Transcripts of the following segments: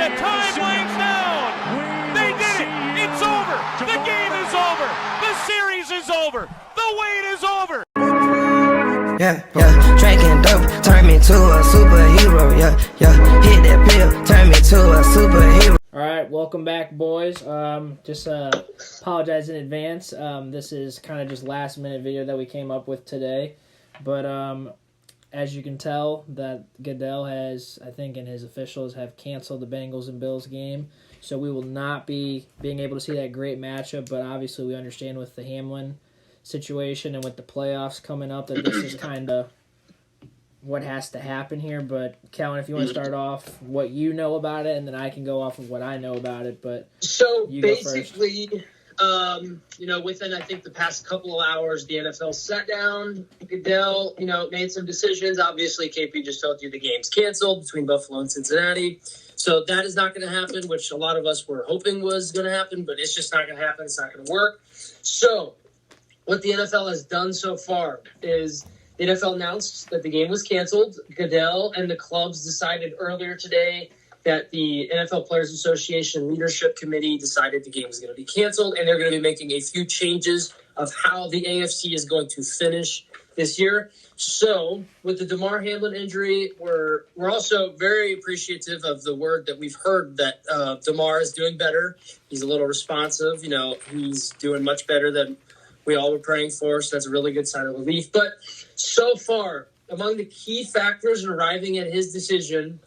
The time winds down. They did it. It's over. The game is over. The series is over. The wait is over. Yeah, drinking dope, turn me to a superhero. Yeah, hit that pill, turn me to a superhero. All right, welcome back, boys. Just apologize in advance. This is kind of just last-minute video that we came up with today. But as you can tell, that Goodell has, I think, and his officials have canceled the Bengals and Bills game. So we will not be being able to see that great matchup. But obviously we understand with the Hamlin situation and with the playoffs coming up that this is kind of what has to happen here. But Kellen, if you want to start off what you know about it, and then I can go off of what I know about it. But so you basically, within I think the past couple of hours, the NFL sat down. Goodell, made some decisions. Obviously, KP just told you the game's canceled between Buffalo and Cincinnati. So that is not going to happen, which a lot of us were hoping was going to happen, but it's just not going to happen. It's not going to work. So what the NFL has done so far is the NFL announced that the game was canceled. Goodell and the clubs decided earlier today that the NFL Players Association Leadership Committee decided the game was going to be canceled, and they're going to be making a few changes of how the AFC is going to finish this year. So with the Damar Hamlin injury, we're also very appreciative of the word that we've heard that Damar is doing better. He's a little responsive. He's doing much better than we all were praying for, so that's a really good sign of relief. But so far, among the key factors in arriving at his decision,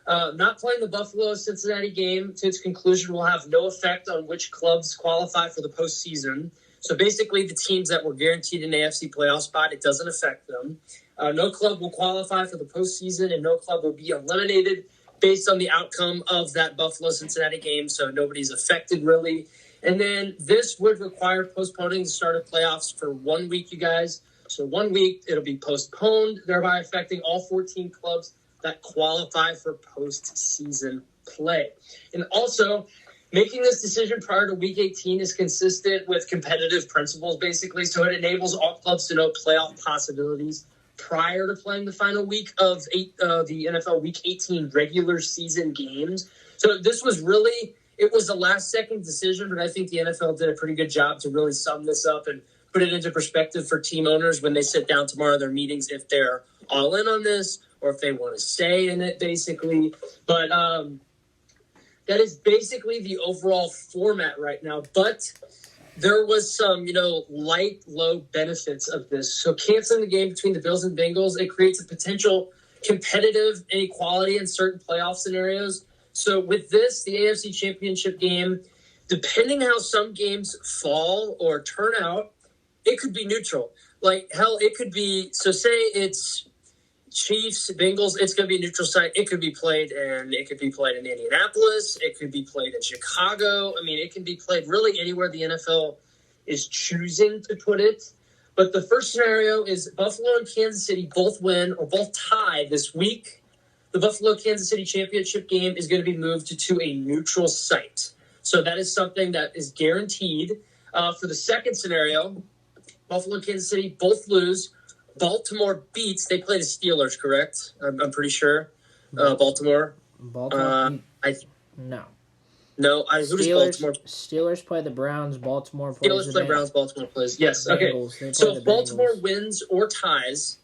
not playing the Buffalo-Cincinnati game to its conclusion will have no effect on which clubs qualify for the postseason. So basically, the teams that were guaranteed an AFC playoff spot, it doesn't affect them. No club will qualify for the postseason, and no club will be eliminated based on the outcome of that Buffalo-Cincinnati game, so nobody's affected really. And then this would require postponing the start of playoffs for 1 week, you guys. So 1 week, it'll be postponed, thereby affecting all 14 clubs that qualify for postseason play. And also, making this decision prior to Week 18 is consistent with competitive principles, basically. So it enables all clubs to know playoff possibilities prior to playing the final week of the NFL Week 18 regular season games. So this was really, it was a last-second decision, but I think the NFL did a pretty good job to really sum this up and put it into perspective for team owners when they sit down tomorrow in their meetings, if they're all in on this or if they want to stay in it, basically. But that is basically the overall format right now. But there was some, light, low benefits of this. So canceling the game between the Bills and Bengals, it creates a potential competitive inequality in certain playoff scenarios. So with this, the AFC Championship game, depending how some games fall or turn out, it could be neutral. Like, hell, it could be, so say it's Chiefs, Bengals, it's going to be a neutral site. It could be played in Indianapolis. It could be played in Chicago. I mean, it can be played really anywhere the NFL is choosing to put it. But the first scenario is Buffalo and Kansas City both win or both tie this week. The Buffalo-Kansas City championship game is going to be moved to a neutral site. So that is something that is guaranteed. For the second scenario, Buffalo and Kansas City both lose. Baltimore beats. They play the Steelers, correct? I'm pretty sure. Baltimore. Baltimore? No. No, who does Baltimore? Steelers play the Browns. Baltimore plays Steelers play Browns. Baltimore plays. Yes. Okay. So if Baltimore wins or ties,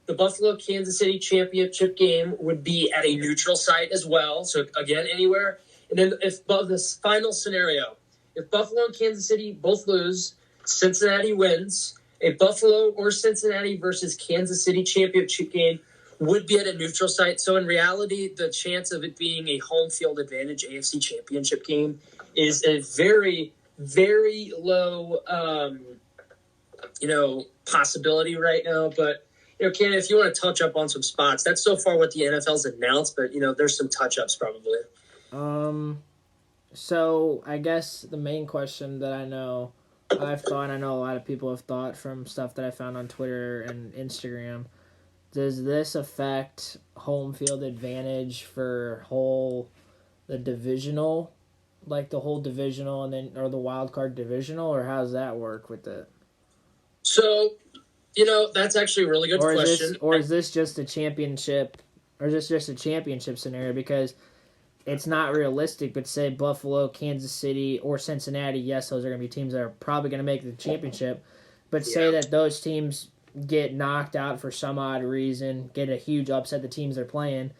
the Buffalo-Kansas City championship game would be at a neutral site as well. So again, anywhere. And then if this final scenario, if Buffalo and Kansas City both lose, Cincinnati wins. A Buffalo or Cincinnati versus Kansas City championship game would be at a neutral site. So in reality, the chance of it being a home field advantage AFC championship game is a very, very low, possibility right now. But, Ken, if you want to touch up on some spots, that's so far what the NFL's announced, but, there's some touch-ups probably. So I guess the main question that I know a lot of people have thought from stuff that I found on Twitter and Instagram, does this affect home field advantage for the divisional, like the whole divisional or the wild card divisional, or how does that work with it? So, that's actually a really good question. Is this just a championship, or is this just a championship scenario? Because it's not realistic, but say Buffalo, Kansas City, or Cincinnati, yes, those are going to be teams that are probably going to make the championship. But say that those teams get knocked out for some odd reason, get a huge upset, the teams they're playing,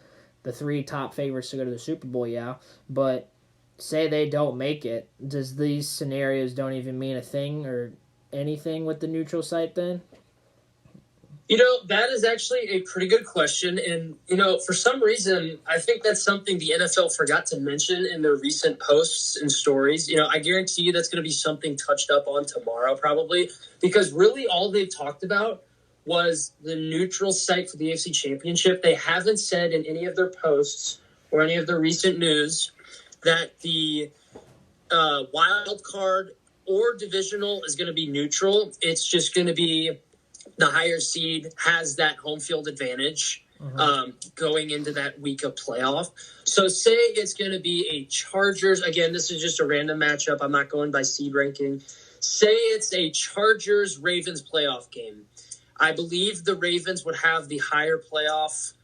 the 3 top favorites to go to the Super Bowl, but say they don't make it, does these scenarios don't even mean a thing or anything with the neutral site then? That is actually a pretty good question. And, for some reason, I think that's something the NFL forgot to mention in their recent posts and stories. I guarantee you that's going to be something touched up on tomorrow probably, because really all they've talked about was the neutral site for the AFC Championship. They haven't said in any of their posts or any of their recent news that the wild card or divisional is going to be neutral. It's just going to be the higher seed has that home field advantage going into that week of playoff. So say it's going to be a Chargers. Again, this is just a random matchup. I'm not going by seed ranking. Say it's a Chargers-Ravens playoff game. I believe the Ravens would have the higher playoff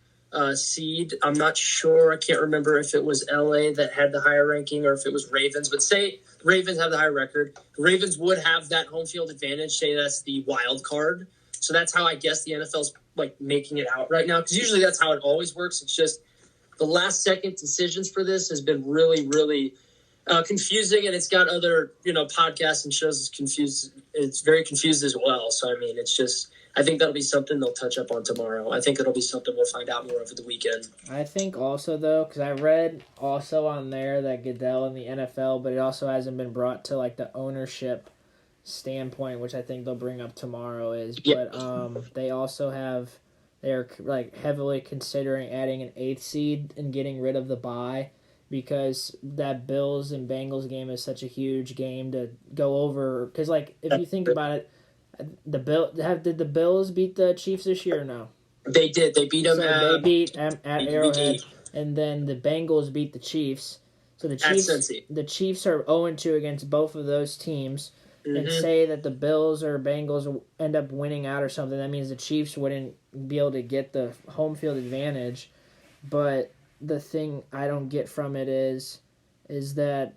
seed. I'm not sure. I can't remember if it was LA that had the higher ranking or if it was Ravens. But say Ravens have the higher record. The Ravens would have that home field advantage. Say that's the wild card. So that's how I guess the NFL's making it out right now. Because usually that's how it always works. It's just the last second decisions for this has been really, really confusing, and it's got other podcasts and shows is confused. It's very confused as well. So I mean, it's just I think that'll be something they'll touch up on tomorrow. I think it'll be something we'll find out more over the weekend. I think also though, because I read also on there that Goodell in the NFL, but it also hasn't been brought to the ownership standpoint, which I think they'll bring up tomorrow but they also they're heavily considering adding an 8th seed and getting rid of the bye, because that Bills and Bengals game is such a huge game to go over, because if you think about it, did the Bills beat the Chiefs this year or no? They did. They beat them. So they beat at Arrowhead, and then the Bengals beat the Chiefs. So the Chiefs are 0-2 against both of those teams. And say that the Bills or Bengals end up winning out or something, that means the Chiefs wouldn't be able to get the home field advantage. But the thing I don't get from it is that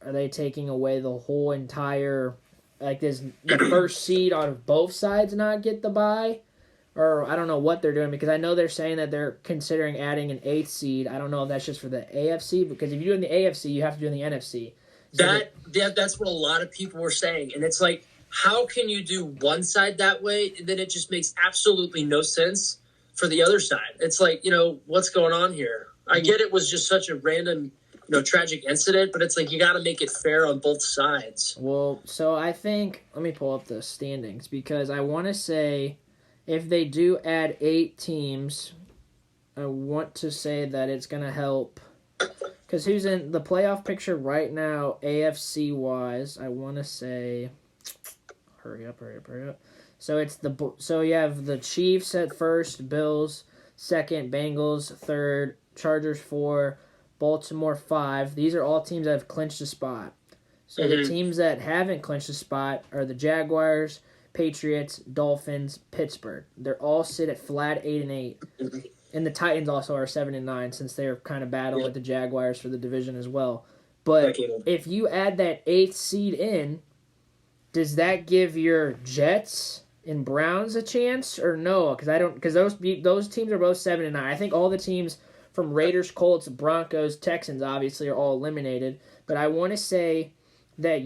are they taking away the whole entire, does the first seed out of both sides not get the bye? Or I don't know what they're doing, because I know they're saying that they're considering adding an 8th seed. I don't know if that's just for the AFC, because if you do it in the AFC, you have to do it in the NFC. That's what a lot of people were saying. And it's how can you do one side that way, and then it just makes absolutely no sense for the other side? It's what's going on here? I get it was just such a random, tragic incident, but it's you got to make it fair on both sides. Well, so I think, let me pull up the standings, because I want to say if they do add 8 teams, I want to say that it's going to help. Because who's in the playoff picture right now, AFC-wise, I want to say... Hurry up. So you have the Chiefs at first, Bills second, Bengals third, Chargers 4, Baltimore 5. These are all teams that have clinched a spot. So the teams that haven't clinched a spot are the Jaguars, Patriots, Dolphins, Pittsburgh. They're all sit at flat 8-8. And the Titans also are 7-9, since they're kind of battling with the Jaguars for the division as well. But if you add that 8th seed in, does that give your Jets and Browns a chance or no? Because those teams are both 7-9. I think all the teams from Raiders, Colts, Broncos, Texans obviously are all eliminated. But I want to say that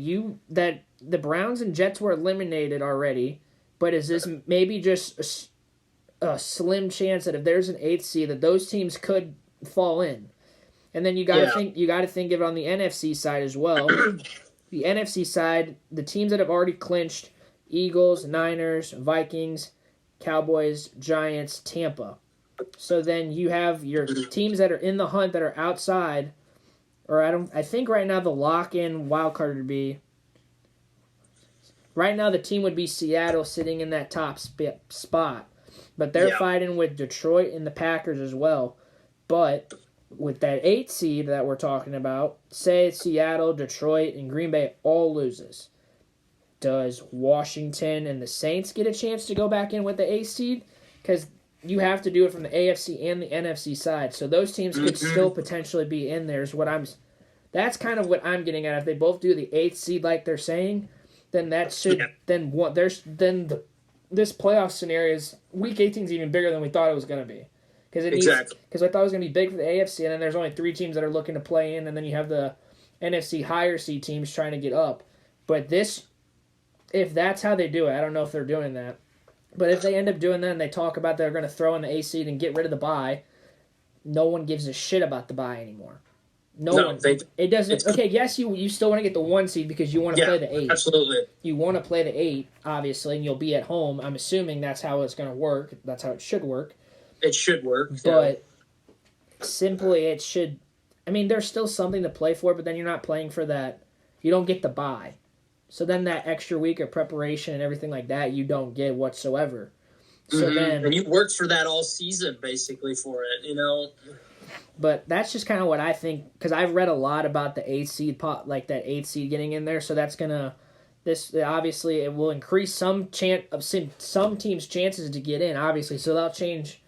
the Browns and Jets were eliminated already. But is this maybe just a slim chance that if there's an 8th seed that those teams could fall in? And then you got to think of it on the NFC side as well. The NFC side, the teams that have already clinched: Eagles, Niners, Vikings, Cowboys, Giants, Tampa. So then you have your teams that are in the hunt that are outside, or I think right now the lock-in wild card would be, right now the team would be Seattle sitting in that top spot. But they're fighting with Detroit and the Packers as well. But with that 8th seed that we're talking about, say Seattle, Detroit, and Green Bay all loses. Does Washington and the Saints get a chance to go back in with the 8th seed? Because you have to do it from the AFC and the NFC side. So those teams could still potentially be in there. That's kind of what I'm getting at. If they both do the 8th seed like they're saying, then that should this playoff scenario is Week 18 is even bigger than we thought it was going to be. Because I thought it was going to be big for the AFC, and then there's only 3 teams that are looking to play in, and then you have the NFC higher seed teams trying to get up. But if that's how they do it, I don't know if they're doing that. But if they end up doing that and they talk about they're going to throw in the A seed and get rid of the bye, no one gives a shit about the bye anymore. No one. It doesn't. Okay, yes, you still want to get the 1 seed because you want to play the 8. Absolutely. You want to play the 8, obviously, and you'll be at home. I'm assuming that's how it's going to work. That's how it should work. It should work. But simply it should... I mean, there's still something to play for, but then you're not playing for that. You don't get the bye. So then that extra week of preparation and everything like that, you don't get whatsoever. So then... And you worked for that all season, basically, for it, you know? But that's just kind of what I think, because I've read a lot about the 8th seed, like that 8th seed getting in there, so that's going to... Obviously, it will increase some teams' chances to get in, obviously, so that'll change...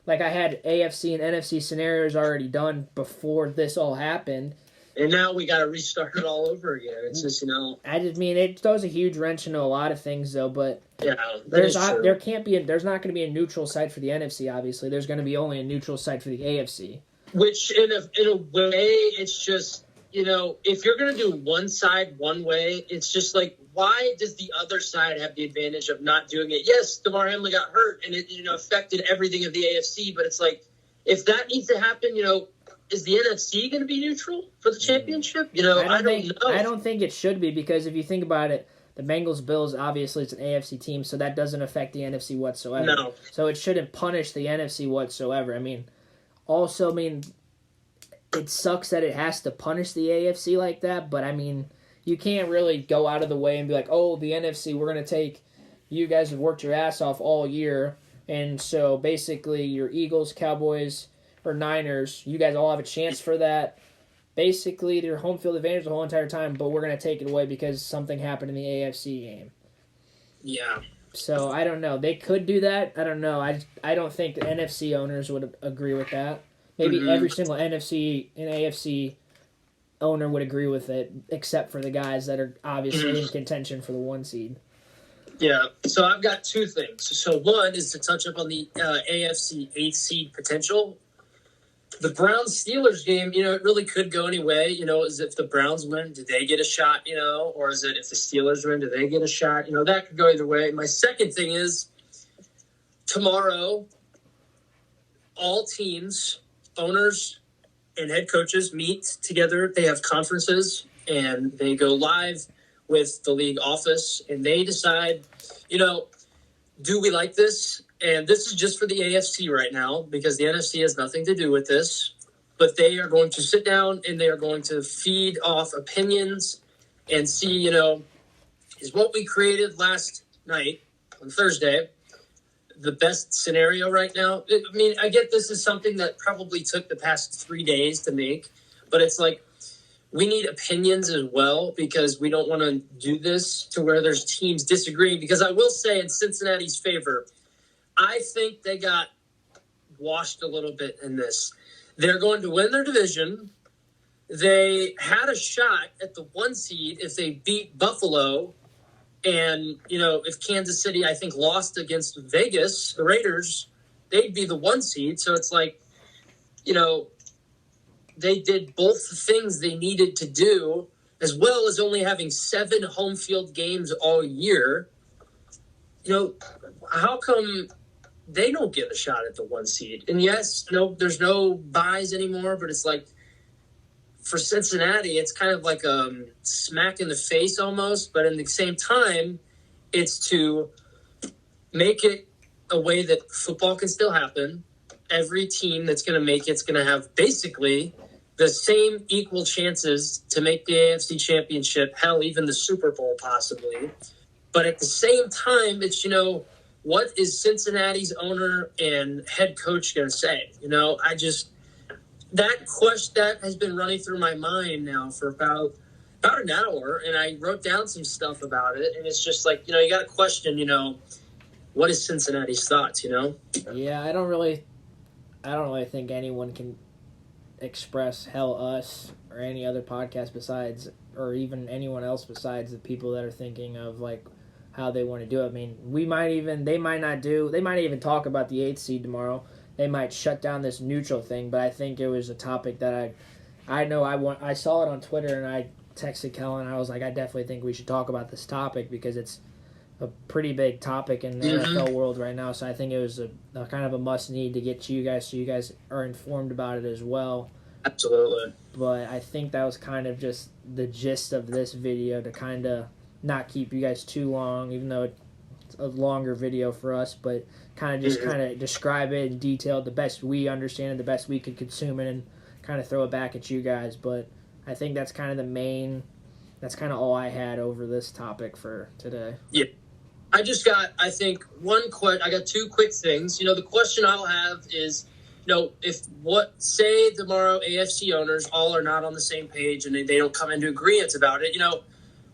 Like, I had AFC and NFC scenarios already done before this all happened. And now we got to restart it all over again. It's just, you know... it throws a huge wrench into a lot of things, though, but... Yeah, there's not going to be a neutral site for the NFC, obviously. There's going to be only a neutral site for the AFC. Which, in a way, it's just, you know, if you're going to do one side one way, it's just like, why does the other side have the advantage of not doing it? Yes, DeMar Hamlin got hurt, and it, you know, affected everything of the AFC, but it's like, if that needs to happen, you know, is the NFC going to be neutral for the championship? You know, I don't know. I don't think it should be, because if you think about it, the Bengals-Bills, obviously, it's an AFC team, so that doesn't affect the NFC whatsoever. No. So it shouldn't punish the NFC whatsoever. I mean, it sucks that it has to punish the AFC like that, but, I mean, you can't really go out of the way and be like, oh, the NFC, we're going to take, you guys have worked your ass off all year, and so basically your Eagles, Cowboys, or Niners, you guys all have a chance for that. Basically, their home field advantage the whole entire time, but we're going to take it away because something happened in the AFC game. Yeah. So, I don't know. They could do that. I don't know. I don't think the NFC owners would agree with that. Maybe every single NFC and AFC owner would agree with it, except for the guys that are obviously in contention for the 1 seed. Yeah, so I've got 2 things. So one is to touch up on the AFC 8th seed potential. The Browns-Steelers game, you know, it really could go any way. You know, is if the Browns win, do they get a shot, you know? Or is it if the Steelers win, do they get a shot? You know, that could go either way. My second thing is tomorrow, all teams, owners, and head coaches meet together. They have conferences, and they go live with the league office, and they decide, you know, do we like this? And this is just for the AFC right now, because the NFC has nothing to do with this. But they are going to sit down, and they are going to feed off opinions and see, you know, is what we created last night on Thursday the best scenario right now? I mean, I get this is something that probably took the past 3 days to make, but it's like we need opinions as well, because we don't want to do this to where there's teams disagreeing. Because I will say, in Cincinnati's favor, I think they got washed a little bit in this. They're going to win their division. They had a shot at the 1 seed if they beat Buffalo. And, you know, if Kansas City, I think, lost against Vegas, the Raiders, they'd be the 1 seed. So it's like, you know, they did both the things they needed to do, as well as only having 7 home field games all year. You know, how come they don't get a shot at the 1 seed? And yes, no, there's no buys anymore, but it's like, for Cincinnati, it's kind of like a smack in the face almost, but in the same time, it's to make it a way that football can still happen. Every team that's going to make it's going to have basically the same equal chances to make the AFC Championship, hell, even the Super Bowl possibly. But at the same time, it's, you know, what is Cincinnati's owner and head coach going to say? You know, that question that has been running through my mind now for about an hour, and I wrote down some stuff about it, and it's just like, you know, you got to question, you know, what is Cincinnati's thoughts, you know? Yeah, I don't really think anyone can express us or any other podcast besides, or even anyone else besides the people that are thinking of like how they want to do it. I mean, they might even talk about the 8th seed tomorrow. They might shut down this neutral thing, but I think it was a topic that I saw it on Twitter and I texted Kellen. I was like, I definitely think we should talk about this topic because it's a pretty big topic in the NFL world right now. So I think it was a kind of a must need to get to you guys so you guys are informed about it as well. Absolutely. But I think that was kind of just the gist of this video, to kind of not keep you guys too long, even though it's a longer video for us, but kind of describe it in detail the best we understand it, the best we could consume it, and kind of throw it back at you guys. But I think that's kind of that's kind of all I had over this topic for today. Yeah. I think I got two quick things. You know, the question I'll have is, you know, say tomorrow AFC owners all are not on the same page and they don't come into agreement about it, you know,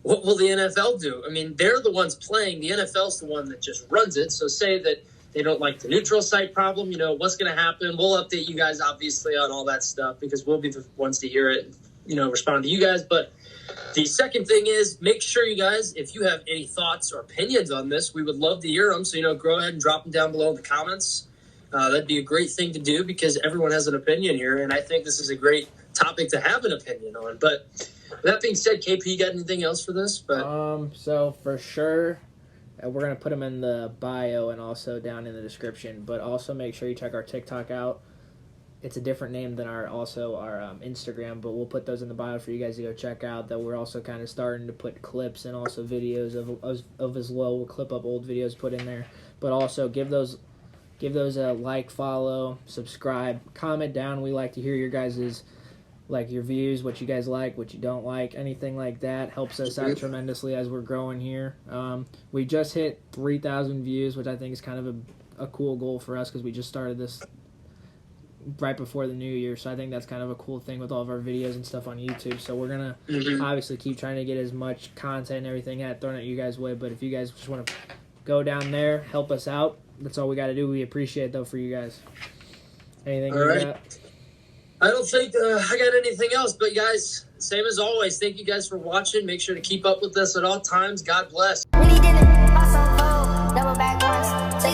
what will the NFL do? I mean, they're the ones playing. The NFL's the one that just runs it. So say that they don't like the neutral site problem, you know, what's going to happen? We'll update you guys, obviously, on all that stuff because we'll be the ones to hear it, you know, respond to you guys. But the second thing is, make sure you guys, if you have any thoughts or opinions on this, we would love to hear them. So, you know, go ahead and drop them down below in the comments. That'd be a great thing to do because everyone has an opinion here, and I think this is a great topic to have an opinion on. But with that being said, KP, you got anything else for this? So for sure, we're going to put them in the bio and also down in the description. But also make sure you check our TikTok out. It's a different name than our Instagram, but we'll put those in the bio for you guys to go check out. That we're also kind of starting to put clips and also videos of as well. We'll clip up old videos, put in there. But also give those a like, follow, subscribe, comment down. We like to hear your guys's, like, your views, what you guys like, what you don't like, anything like that. Helps us out tremendously as we're growing here. We just hit 3,000 views, which I think is kind of a cool goal for us because we just started this right before the new year. So I think that's kind of a cool thing with all of our videos and stuff on YouTube. So we're going to obviously keep trying to get as much content and everything thrown at you guys' way. But if you guys just want to go down there, help us out, that's all we got to do. We appreciate it, though, for you guys. Anything you got? I don't think I got anything else. But, guys, same as always, thank you guys for watching. Make sure to keep up with us at all times. God bless. Really did it. Awesome. Double back once.